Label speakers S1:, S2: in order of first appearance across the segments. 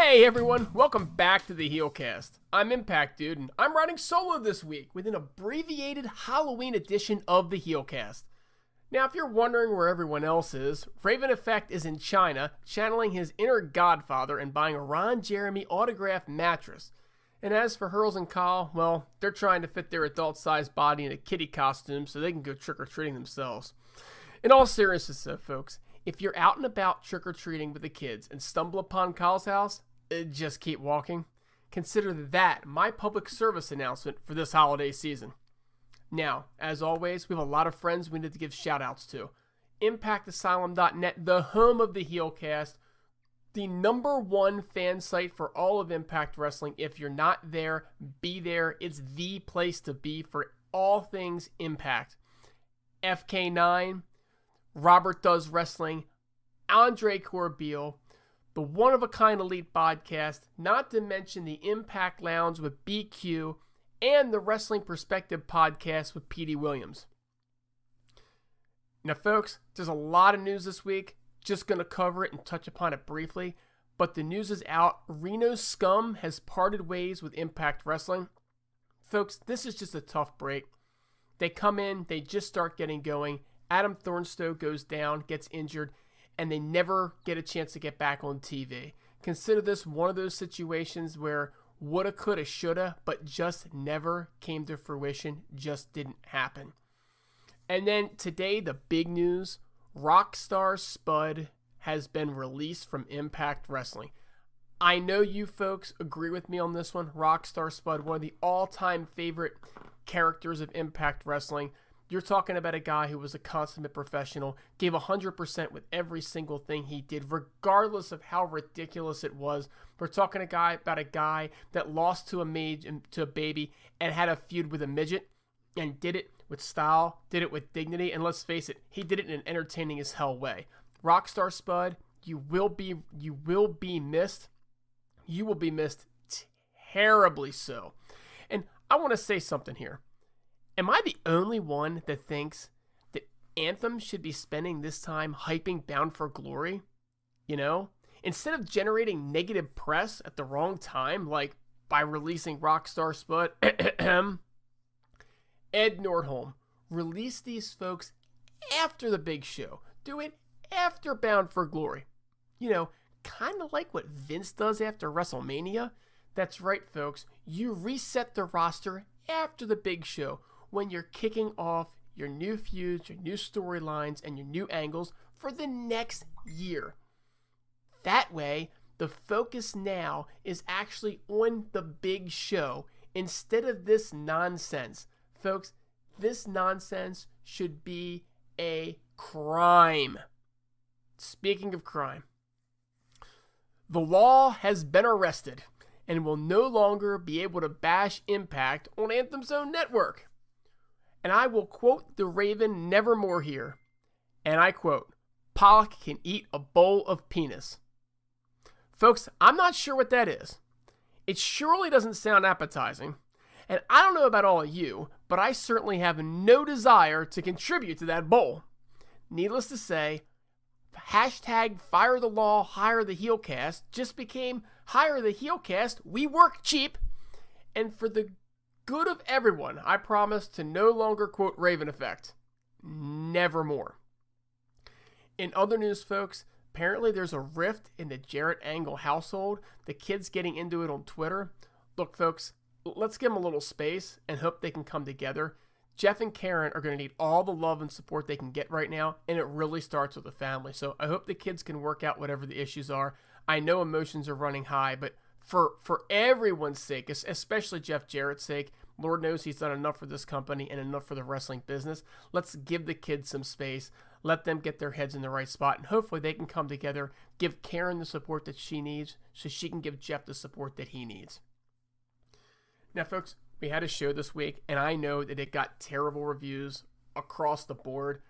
S1: Hey everyone, welcome back to the Heelcast. I'm Impact Dude, and I'm riding solo this week with an abbreviated Halloween edition of the Heelcast. Now, if you're wondering where everyone else is, Raven Effect is in China, channeling his inner godfather and buying a Ron Jeremy autographed mattress. And as for Hurls and Kyle, well, they're trying to fit their adult-sized body in a kitty costume so they can go trick-or-treating themselves. In all seriousness though, folks, if you're out and about trick-or-treating with the kids and stumble upon Kyle's house, just keep walking. Consider that my public service announcement for this holiday season. Now, as always, we have a lot of friends we need to give shout-outs to. ImpactAsylum.net, the home of the Heelcast, the #1 fan site for all of Impact Wrestling. If you're not there, be there. It's the place to be for all things Impact. FK9, Robert Does Wrestling, Andre Corbeil, the one-of-a-kind Elite podcast, not to mention the Impact Lounge with BQ, and the Wrestling Perspective podcast with Petey Williams. Now, folks, there's a lot of news this week. Just going to cover it and touch upon it briefly, but the news is out. Reno Scum has parted ways with Impact Wrestling. Folks, this is just a tough break. They come in, they just start getting going. Adam Thornstowe goes down, gets injured, and they never get a chance to get back on TV. Consider this one of those situations where woulda, coulda, shoulda, but just never came to fruition, just didn't happen. And then today, the big news, Rockstar Spud has been released from Impact Wrestling. I know you folks agree with me on this one. Rockstar Spud, one of the all-time favorite characters of Impact Wrestling. You're talking about a guy who was a consummate professional, gave 100% with every single thing he did, regardless of how ridiculous it was. We're talking about a guy that lost to a baby, and had a feud with a midget, and did it with style, did it with dignity, and let's face it, he did it in an entertaining as hell way. Rockstar Spud, you will be missed. You will be missed terribly so. And I want to say something here. Am I the only one that thinks that Anthem should be spending this time hyping Bound for Glory? You know? Instead of generating negative press at the wrong time, like by releasing Rockstar Spud, Ed Nordholm, release these folks after the big show. Do it after Bound for Glory. You know, kind of like what Vince does after WrestleMania. That's right, folks. You reset the roster after the big show, when you're kicking off your new feuds, your new storylines, and your new angles for the next year. That way, the focus now is actually on the big show instead of this nonsense. Folks, this nonsense should be a crime. Speaking of crime, the law has been arrested and will no longer be able to bash Impact on Anthem's own network. And I will quote the Raven Nevermore here. And I quote, "Pollock can eat a bowl of penis." Folks, I'm not sure what that is. It surely doesn't sound appetizing. And I don't know about all of you, but I certainly have no desire to contribute to that bowl. Needless to say, hashtag fire the law, hire the Heelcast just became hire the Heelcast, we work cheap. And for the good of everyone, I promise to no longer quote Raven Effect. Nevermore. In other news, folks, apparently there's a rift in the Jarrett Angle household. The kids getting into it on Twitter. Look, folks, let's give them a little space and hope they can come together. Jeff and Karen are going to need all the love and support they can get right now, and it really starts with the family. So I hope the kids can work out whatever the issues are. I know emotions are running high, but for everyone's sake, especially Jeff Jarrett's sake, Lord knows he's done enough for this company and enough for the wrestling business. Let's give the kids some space. Let them get their heads in the right spot, and hopefully they can come together, give Karen the support that she needs so she can give Jeff the support that he needs. Now, folks, we had a show this week, and I know that it got terrible reviews across the board.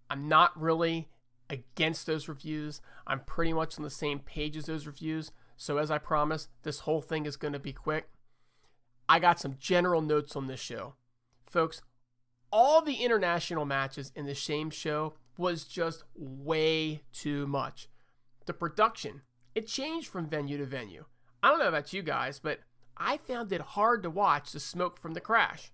S1: I'm not really against those reviews. I'm pretty much on the same page as those reviews. So as I promised, this whole thing is going to be quick. I got some general notes on this show. Folks, all the international matches in the same show was just way too much. The production, it changed from venue to venue. I don't know about you guys, but I found it hard to watch the smoke from the crash.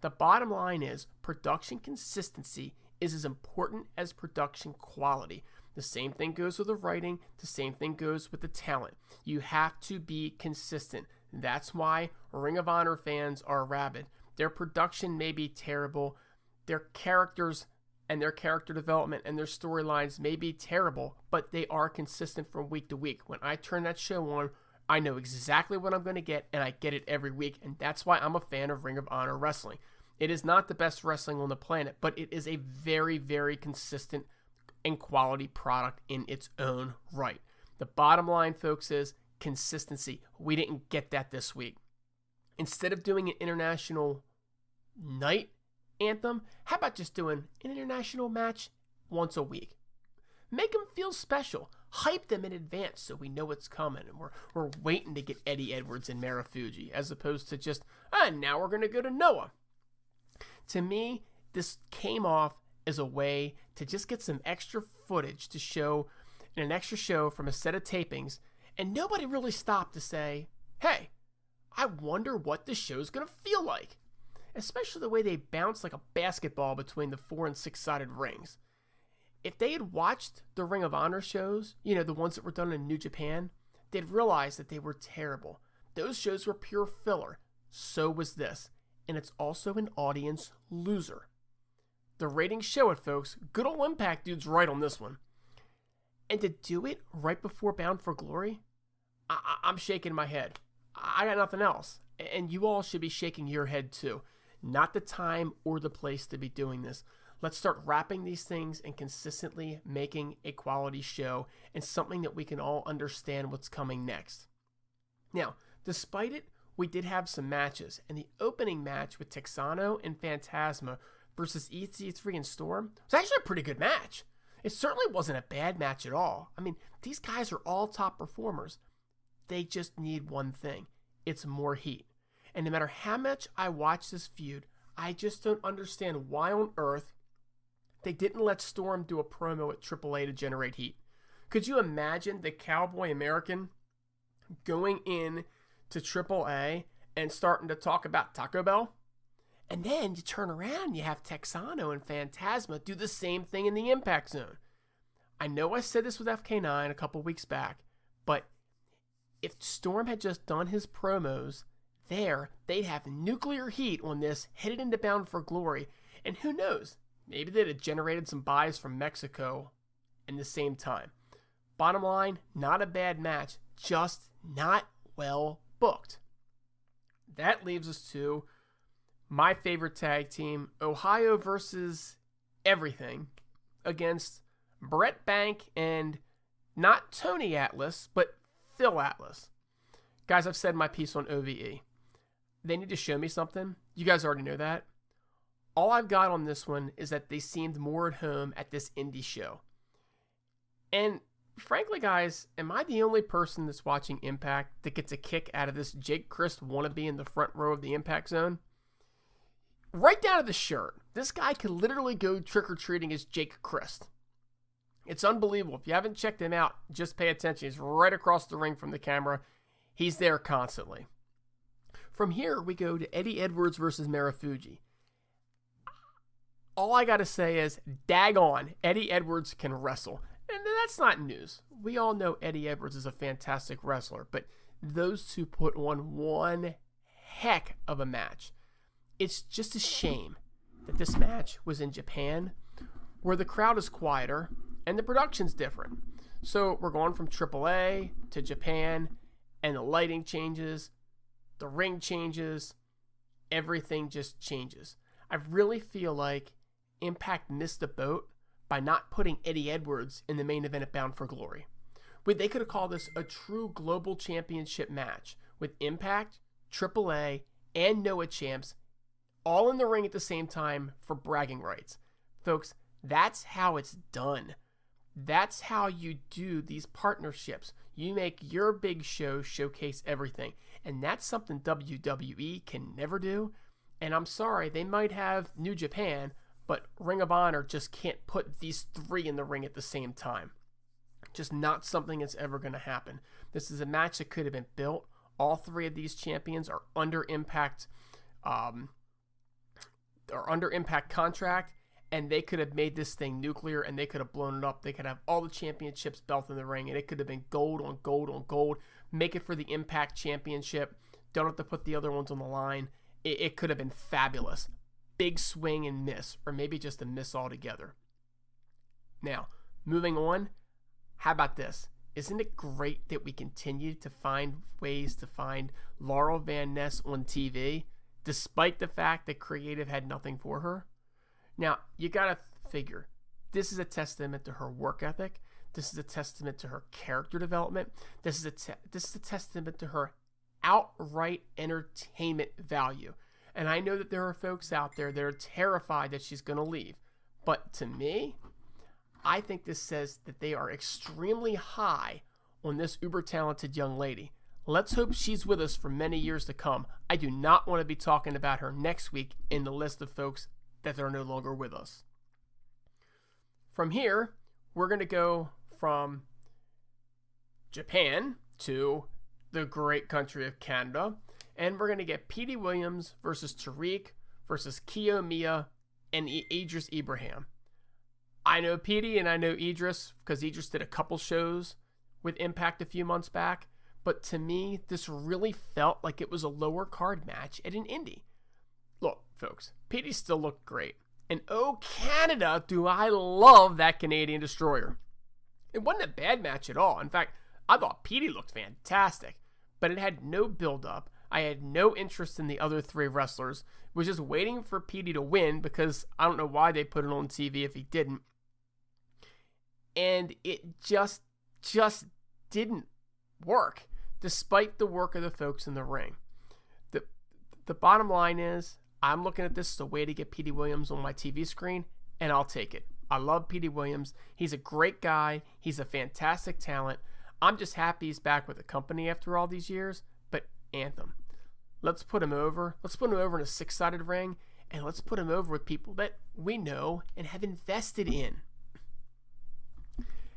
S1: The bottom line is production consistency is as important as production quality. The same thing goes with the writing. The same thing goes with the talent. You have to be consistent. That's why Ring of Honor fans are rabid. Their production may be terrible. Their characters and their character development and their storylines may be terrible, but they are consistent from week to week. When I turn that show on, I know exactly what I'm going to get, and I get it every week, and that's why I'm a fan of Ring of Honor Wrestling. It is not the best wrestling on the planet, but it is a very, very consistent and quality product in its own right. The bottom line, folks, is consistency. We didn't get that this week. Instead of doing an international night anthem, how about just doing an international match once a week? Make them feel special. Hype them in advance so we know what's coming, and we're waiting to get Eddie Edwards and Marufuji, as opposed to just, now we're going to go to Noah. To me, this came off as a way to just get some extra footage to show in an extra show from a set of tapings, and nobody really stopped to say, hey, I wonder what the show's going to feel like. Especially the way they bounce like a basketball between the 4 and 6-sided rings. If they had watched the Ring of Honor shows, the ones that were done in New Japan, they'd realize that they were terrible. Those shows were pure filler. So was this. And it's also an audience loser. The ratings show it, folks. Good old Impact dude's right on this one. And to do it right before Bound for Glory, I'm shaking my head. I got nothing else. And you all should be shaking your head too. Not the time or the place to be doing this. Let's start wrapping these things and consistently making a quality show and something that we can all understand what's coming next. Now, despite it, we did have some matches, and the opening match with Texano and Phantasma versus EC3 and Storm was actually a pretty good match. It certainly wasn't a bad match at all. I mean, these guys are all top performers. They just need one thing. It's more heat. And no matter how much I watch this feud, I just don't understand why on earth they didn't let Storm do a promo at AAA to generate heat. Could you imagine the Cowboy American going in to AAA and starting to talk about Taco Bell? And then you turn around and you have Texano and Phantasma do the same thing in the Impact Zone. I know I said this with FK9 a couple weeks back, but if Storm had just done his promos there, they'd have nuclear heat on this headed into Bound for Glory. And who knows? Maybe they'd have generated some buys from Mexico in the same time. Bottom line, not a bad match, just not well booked. That leaves us to my favorite tag team, Ohio versus Everything, against Brett Bank and not Tony Atlas, but Phil Atlas. Guys, I've said my piece on OVE. They need to show me something. You guys already know that. All I've got on this one is that they seemed more at home at this indie show. And frankly, guys, am I the only person that's watching Impact that gets a kick out of this Jake Crist wannabe in the front row of the Impact Zone? Right down to the shirt. This guy could literally go trick-or-treating as Jake Crist. It's unbelievable. If you haven't checked him out, just pay attention. He's right across the ring from the camera. He's there constantly. From here, we go to Eddie Edwards versus Marufuji. All I got to say is, daggone, Eddie Edwards can wrestle. And that's not news. We all know Eddie Edwards is a fantastic wrestler, but those two put on one heck of a match. It's just a shame that this match was in Japan, where the crowd is quieter and the production's different. So we're going from AAA to Japan, and the lighting changes, the ring changes, everything just changes. I really feel like Impact missed the boat by not putting Eddie Edwards in the main event at Bound for Glory. They could have called this a true global championship match with Impact, AAA, and Noah champs all in the ring at the same time for bragging rights. Folks, that's how it's done. That's how you do these partnerships. You make your big show showcase everything. And that's something WWE can never do. And I'm sorry, they might have New Japan, but Ring of Honor just can't put these three in the ring at the same time. Just not something that's ever going to happen. This is a match that could have been built. All three of these champions are under Impact contract, and they could have made this thing nuclear, and they could have blown it up. They could have all the championships belted in the ring, and it could have been gold on gold on gold. Make it for the Impact Championship. Don't have to put the other ones on the line. It could have been fabulous. Big swing and miss, or maybe just a miss altogether. Now, moving on, how about this? Isn't it great that we continue to find ways to find Laurel Van Ness on TV, despite the fact that creative had nothing for her? Now, you gotta figure, this is a testament to her work ethic. This is a testament to her character development. This is a testament to her outright entertainment value. And I know that there are folks out there that are terrified that she's gonna leave. But to me, I think this says that they are extremely high on this uber talented young lady. Let's hope she's with us for many years to come. I do not want to be talking about her next week in the list of folks that are no longer with us. From here, we're going to go from Japan to the great country of Canada, and we're going to get Petey Williams versus Tariq versus Kiyomiya and Idris Ibrahim. I know Petey and I know Idris because Idris did a couple shows with Impact a few months back, but to me, this really felt like it was a lower card match at an indie. Look, folks, Petey still looked great. And oh, Canada, do I love that Canadian Destroyer. It wasn't a bad match at all. In fact, I thought Petey looked fantastic, but it had no build-up. I had no interest in the other three wrestlers. Was just waiting for Petey to win because I don't know why they put it on TV if he didn't. And it just didn't work, despite the work of the folks in the ring. The bottom line is, I'm looking at this as a way to get Petey Williams on my TV screen, and I'll take it. I love Petey Williams. He's a great guy. He's a fantastic talent. I'm just happy he's back with the company after all these years. But Anthem, let's put him over. Let's put him over in a 6-sided ring, and let's put him over with people that we know and have invested in.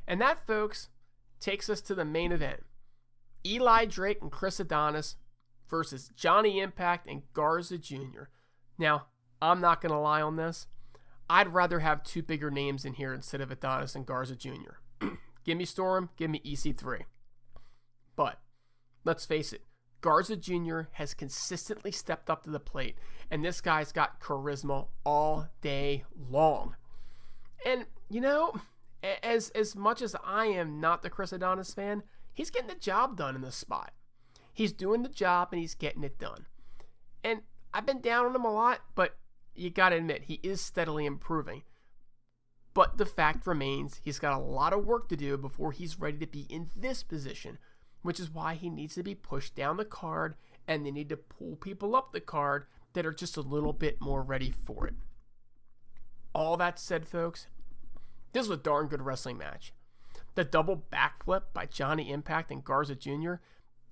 S1: And that, folks, takes us to the main event. Eli Drake and Chris Adonis versus Johnny Impact and Garza Jr. Now, I'm not going to lie on this. I'd rather have two bigger names in here instead of Adonis and Garza Jr. Give me Storm, give me EC3. But, let's face it, Garza Jr. has consistently stepped up to the plate, and this guy's got charisma all day long. And, you know, as much as I am not the Chris Adonis fan, he's getting the job done in this spot. He's doing the job and he's getting it done. And I've been down on him a lot, but you gotta admit, he is steadily improving. But the fact remains, he's got a lot of work to do before he's ready to be in this position, which is why he needs to be pushed down the card, and they need to pull people up the card that are just a little bit more ready for it. All that said, folks, this was a darn good wrestling match. The double backflip by Johnny Impact and Garza Jr.,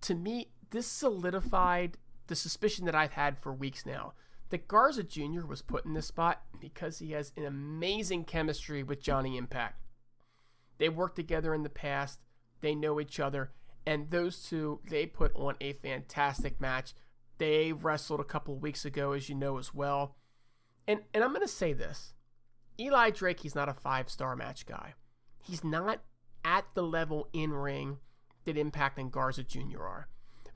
S1: to me, this solidified the suspicion that I've had for weeks now, that Garza Jr. was put in this spot because he has an amazing chemistry with Johnny Impact. They worked together in the past, they know each other, and those two, they put on a fantastic match. They wrestled a couple weeks ago, as you know, as well. And I'm going to say this. Eli Drake, he's not a 5-star match guy. He's not at the level in ring that Impact and Garza Jr. are.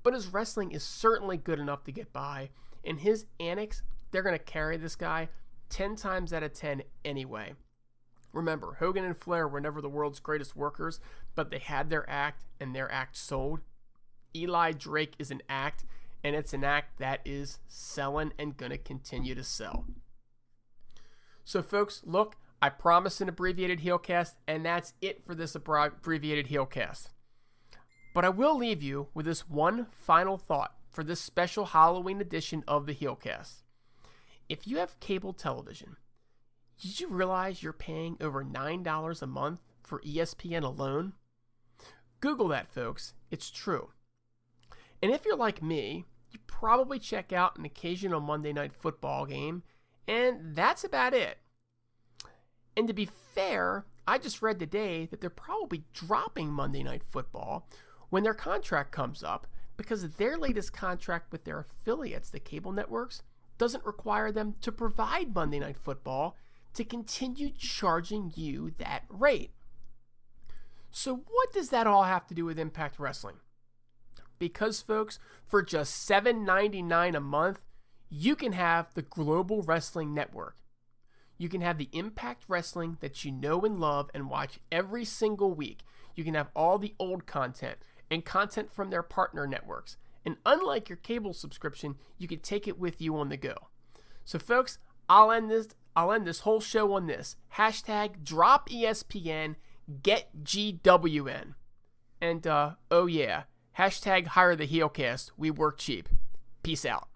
S1: But his wrestling is certainly good enough to get by. And his antics, they're going to carry this guy 10 times out of 10 anyway. Remember, Hogan and Flair were never the world's greatest workers, but they had their act, and their act sold. Eli Drake is an act, and it's an act that is selling and going to continue to sell. So, folks, look, I promised an abbreviated Heelcast, and that's it for this abbreviated Heelcast. But I will leave you with this one final thought for this special Halloween edition of the Heelcast. If you have cable television, did you realize you're paying over $9 a month for ESPN alone? Google that, folks. It's true. And if you're like me, you probably check out an occasional Monday Night Football game, and that's about it. And to be fair, I just read today that they're probably dropping Monday Night Football when their contract comes up because their latest contract with their affiliates, the cable networks, doesn't require them to provide Monday Night Football to continue charging you that rate. So what does that all have to do with Impact Wrestling? Because, folks, for just $7.99 a month, you can have the Global Wrestling Network. You can have the Impact Wrestling that you know and love and watch every single week. You can have all the old content and content from their partner networks. And unlike your cable subscription, you can take it with you on the go. So, folks, I'll end this whole show on this. Hashtag drop ESPN, get GWN. And, oh yeah, hashtag hire the Heelcast. We work cheap. Peace out.